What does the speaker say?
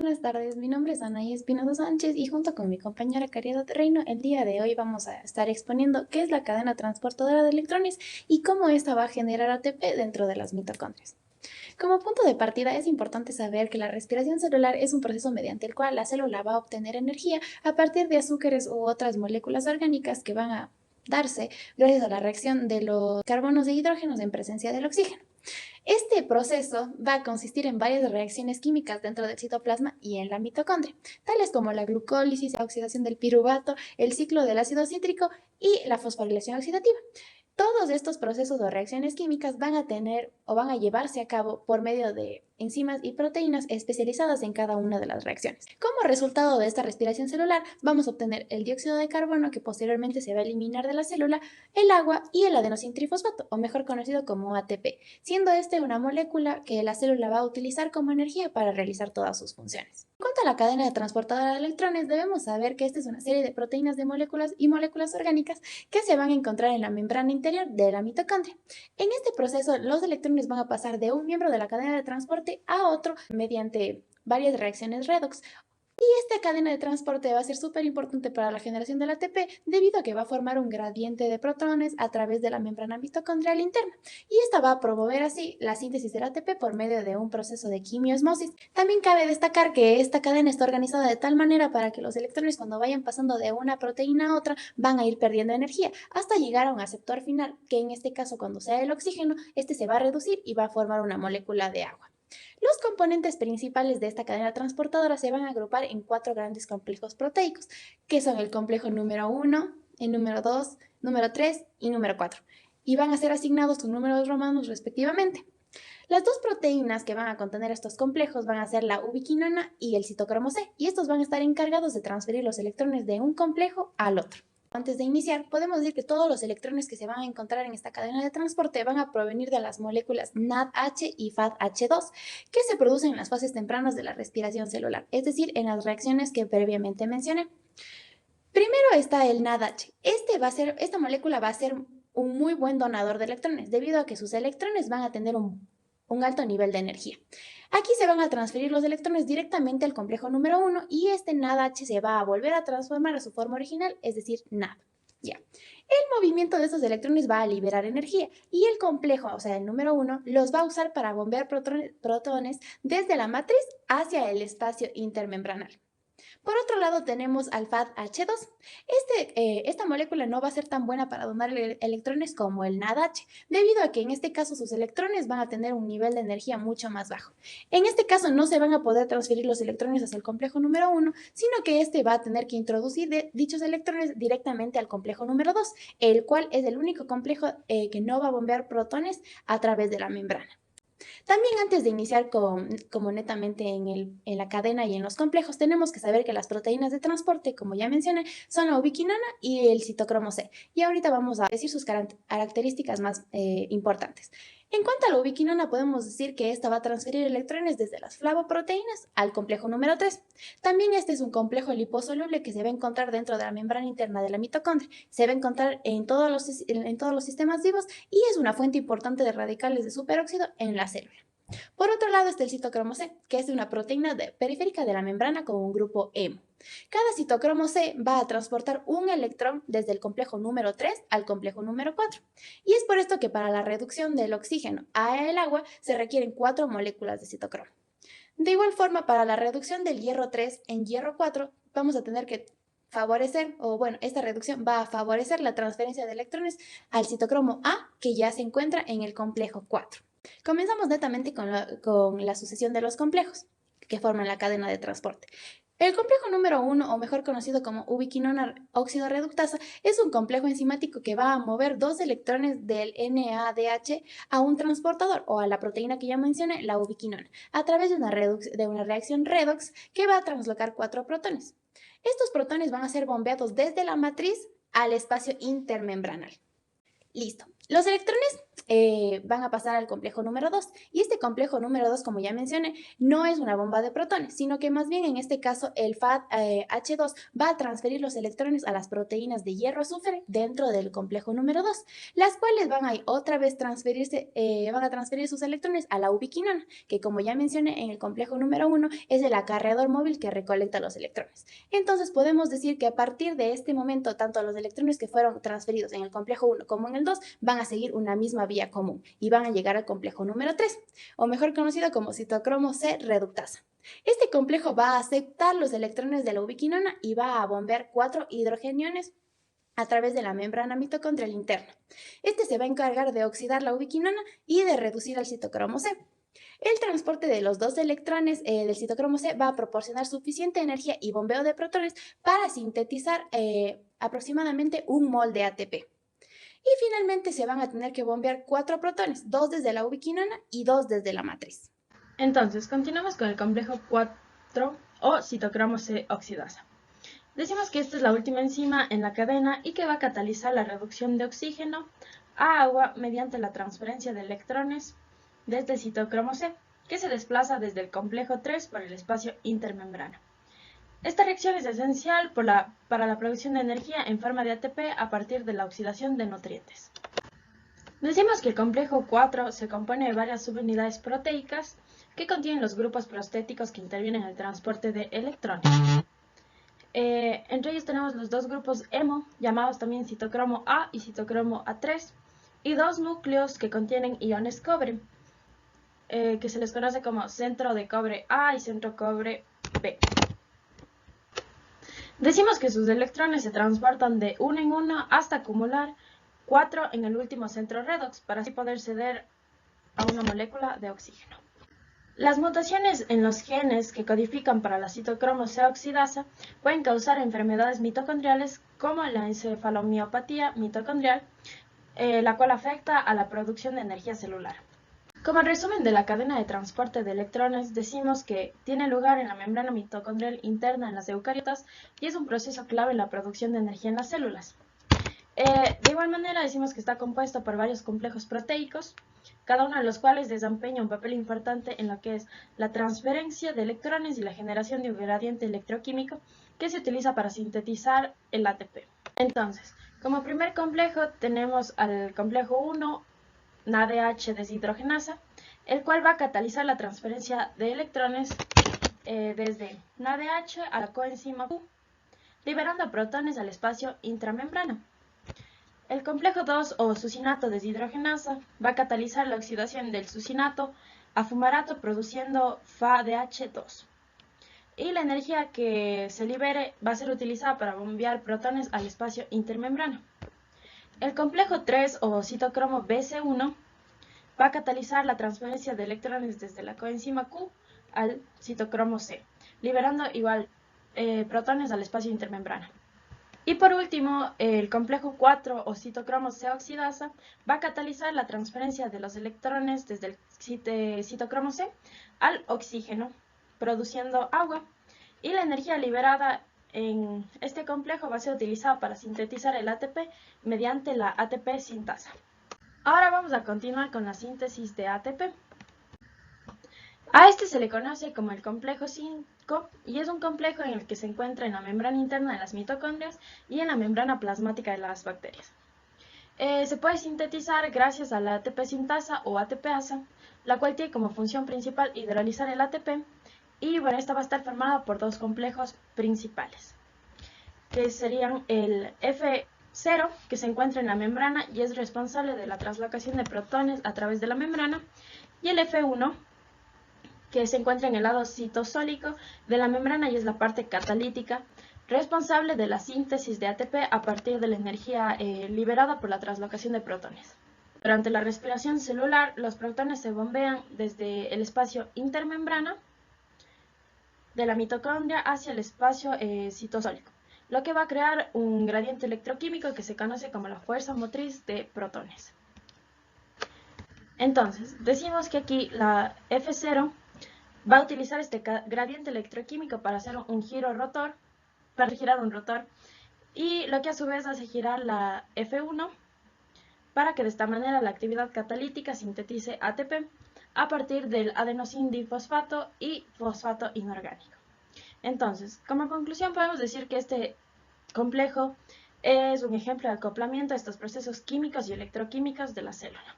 Buenas tardes, mi nombre es Anaí Espinosa Sánchez y junto con mi compañera Caridad Reino, el día de hoy vamos a estar exponiendo qué es la cadena transportadora de electrones y cómo esta va a generar ATP dentro de las mitocondrias. Como punto de partida es importante saber que la respiración celular es un proceso mediante el cual la célula va a obtener energía a partir de azúcares u otras moléculas orgánicas que van a darse gracias a la reacción de los carbonos e hidrógenos en presencia del oxígeno. Este proceso va a consistir en varias reacciones químicas dentro del citoplasma y en la mitocondria, tales como la glucólisis, la oxidación del piruvato, el ciclo del ácido cítrico y la fosforilación oxidativa. Todos estos procesos o reacciones químicas van a tener o van a llevarse a cabo por medio de enzimas y proteínas especializadas en cada una de las reacciones. Como resultado de esta respiración celular, vamos a obtener el dióxido de carbono que posteriormente se va a eliminar de la célula, el agua y el adenosintrifosfato, o mejor conocido como ATP, siendo este una molécula que la célula va a utilizar como energía para realizar todas sus funciones. En cuanto a la cadena de transportadora de electrones, debemos saber que esta es una serie de proteínas de moléculas y moléculas orgánicas que se van a encontrar en la membrana interior de la mitocondria. En este proceso, los electrones van a pasar de un miembro de la cadena de transporte a otro mediante varias reacciones redox. Esta cadena de transporte va a ser súper importante para la generación del ATP debido a que va a formar un gradiente de protones a través de la membrana mitocondrial interna y esta va a promover así la síntesis del ATP por medio de un proceso de quimiosmosis. También cabe destacar que esta cadena está organizada de tal manera para que los electrones cuando vayan pasando de una proteína a otra van a ir perdiendo energía hasta llegar a un aceptor final que en este caso cuando sea el oxígeno este se va a reducir y va a formar una molécula de agua. Los componentes principales de esta cadena transportadora se van a agrupar en cuatro grandes complejos proteicos, que son el complejo número 1, el número 2, número 3 y número 4, y van a ser asignados con números romanos respectivamente. Las dos proteínas que van a contener estos complejos van a ser la ubiquinona y el citocromo C, y estos van a estar encargados de transferir los electrones de un complejo al otro. Antes de iniciar, podemos decir que todos los electrones que se van a encontrar en esta cadena de transporte van a provenir de las moléculas NADH y FADH2, que se producen en las fases tempranas de la respiración celular, es decir, en las reacciones que previamente mencioné. Primero está el NADH. Esta molécula va a ser un muy buen donador de electrones, debido a que sus electrones van a tener un alto nivel de energía. Aquí se van a transferir los electrones directamente al complejo número 1 y este NADH se va a volver a transformar a su forma original, es decir, NAD. Ya. El movimiento de estos electrones va a liberar energía y el complejo, o sea, el número 1, los va a usar para bombear protones desde la matriz hacia el espacio intermembranal. Por otro lado tenemos al FADH2. Esta molécula no va a ser tan buena para donar electrones como el NADH, debido a que en este caso sus electrones van a tener un nivel de energía mucho más bajo. En este caso no se van a poder transferir los electrones hacia el complejo número 1, sino que este va a tener que introducir dichos electrones directamente al complejo número 2, el cual es el único complejo que no va a bombear protones a través de la membrana. También antes de iniciar como netamente en la cadena y en los complejos, tenemos que saber que las proteínas de transporte, como ya mencioné, son la ubiquinona y el citocromo C. Y ahorita vamos a decir sus características más importantes. En cuanto a la ubiquinona, podemos decir que esta va a transferir electrones desde las flavoproteínas al complejo número 3. También este es un complejo liposoluble que se va a encontrar dentro de la membrana interna de la mitocondria. Se va a encontrar en todos los sistemas vivos y es una fuente importante de radicales de superóxido en la célula. Por otro lado está el citocromo C, que es una proteína periférica de la membrana con un grupo hemo. Cada citocromo C va a transportar un electrón desde el complejo número 3 al complejo número 4. Y es por esto que para la reducción del oxígeno al agua se requieren 4 moléculas de citocromo. De igual forma, para la reducción del hierro 3 en hierro 4, vamos a tener que favorecer, o bueno, esta reducción va a favorecer la transferencia de electrones al citocromo A, que ya se encuentra en el complejo 4. Comenzamos netamente con la sucesión de los complejos que forman la cadena de transporte. El complejo número 1, o mejor conocido como ubiquinona óxido reductasa, es un complejo enzimático que va a mover dos electrones del NADH a un transportador o a la proteína que ya mencioné, la ubiquinona, a través de una reacción redox que va a translocar 4 protones. Estos protones van a ser bombeados desde la matriz al espacio intermembranal. Listo. Los electrones van a pasar al complejo número 2. Y este complejo número 2, como ya mencioné, no es una bomba de protones, sino que más bien en este caso el FAD H2 va a transferir los electrones a las proteínas de hierro azufre dentro del complejo número 2, las cuales van a otra vez van a transferir sus electrones a la ubiquinona, que como ya mencioné en el complejo número 1 es el acarreador móvil que recolecta los electrones. Entonces podemos decir que a partir de este momento, tanto los electrones que fueron transferidos en el complejo 1 como en el 2 van a seguir una misma vía común y van a llegar al complejo número 3, o mejor conocido como citocromo C reductasa. Este complejo va a aceptar los electrones de la ubiquinona y va a bombear 4 hidrogeniones a través de la membrana mitocondrial interna. Este se va a encargar de oxidar la ubiquinona y de reducir al citocromo C. El transporte de los dos electrones del citocromo C va a proporcionar suficiente energía y bombeo de protones para sintetizar aproximadamente 1 mol de ATP. Y finalmente se van a tener que bombear 4 protones, 2 desde la ubiquinona y 2 desde la matriz. Entonces, continuamos con el complejo 4 o citocromo C oxidasa. Decimos que esta es la última enzima en la cadena y que va a catalizar la reducción de oxígeno a agua mediante la transferencia de electrones desde el citocromo C, que se desplaza desde el complejo 3 por el espacio intermembrana. Esta reacción es esencial para la producción de energía en forma de ATP a partir de la oxidación de nutrientes. Decimos que el complejo 4 se compone de varias subunidades proteicas que contienen los grupos prostéticos que intervienen en el transporte de electrones. Entre ellos tenemos los dos grupos hemo, llamados también citocromo A y citocromo A3, y dos núcleos que contienen iones cobre, que se les conoce como centro de cobre A y centro cobre B. Decimos que sus electrones se transportan de uno en uno hasta acumular 4 en el último centro redox, para así poder ceder a una molécula de oxígeno. Las mutaciones en los genes que codifican para la citocromo C oxidasa pueden causar enfermedades mitocondriales como la encefalomiopatía mitocondrial, la cual afecta a la producción de energía celular. Como resumen de la cadena de transporte de electrones, decimos que tiene lugar en la membrana mitocondrial interna en las eucariotas y es un proceso clave en la producción de energía en las células. De igual manera, decimos que está compuesto por varios complejos proteicos, cada uno de los cuales desempeña un papel importante en lo que es la transferencia de electrones y la generación de un gradiente electroquímico que se utiliza para sintetizar el ATP. Entonces, como primer complejo tenemos al complejo 1, NADH deshidrogenasa, el cual va a catalizar la transferencia de electrones desde NADH a la coenzima Q, liberando protones al espacio intramembrana. El complejo 2 o sucinato deshidrogenasa va a catalizar la oxidación del sucinato a fumarato produciendo FADH2. Y la energía que se libere va a ser utilizada para bombear protones al espacio intermembrana. El complejo 3 o citocromo BC1 va a catalizar la transferencia de electrones desde la coenzima Q al citocromo C, liberando igual protones al espacio intermembrana. Y por último, el complejo 4 o citocromo C oxidasa va a catalizar la transferencia de los electrones desde el citocromo C al oxígeno, produciendo agua, y la energía liberada en este complejo va a ser utilizada para sintetizar el ATP mediante la ATP sintasa. Ahora vamos a continuar con la síntesis de ATP. A este se le conoce como el complejo 5 y es un complejo en el que se encuentra en la membrana interna de las mitocondrias y en la membrana plasmática de las bacterias. Se puede sintetizar gracias a la ATP sintasa o ATPasa, la cual tiene como función principal hidrolizar el ATP, y bueno, esta va a estar formada por dos complejos principales, que serían el F0, que se encuentra en la membrana y es responsable de la translocación de protones a través de la membrana, y el F1, que se encuentra en el lado citosólico de la membrana y es la parte catalítica, responsable de la síntesis de ATP a partir de la energía liberada por la translocación de protones. Durante la respiración celular, los protones se bombean desde el espacio intermembrana de la mitocondria hacia el espacio citosólico, lo que va a crear un gradiente electroquímico que se conoce como la fuerza motriz de protones. Entonces, decimos que aquí la F0 va a utilizar este gradiente electroquímico para hacer un giro rotor, para girar un rotor, y lo que a su vez hace girar la F1 para que de esta manera la actividad catalítica sintetice ATP a partir del adenosín difosfato y fosfato inorgánico. Entonces, como conclusión podemos decir que este complejo es un ejemplo de acoplamiento a estos procesos químicos y electroquímicos de la célula.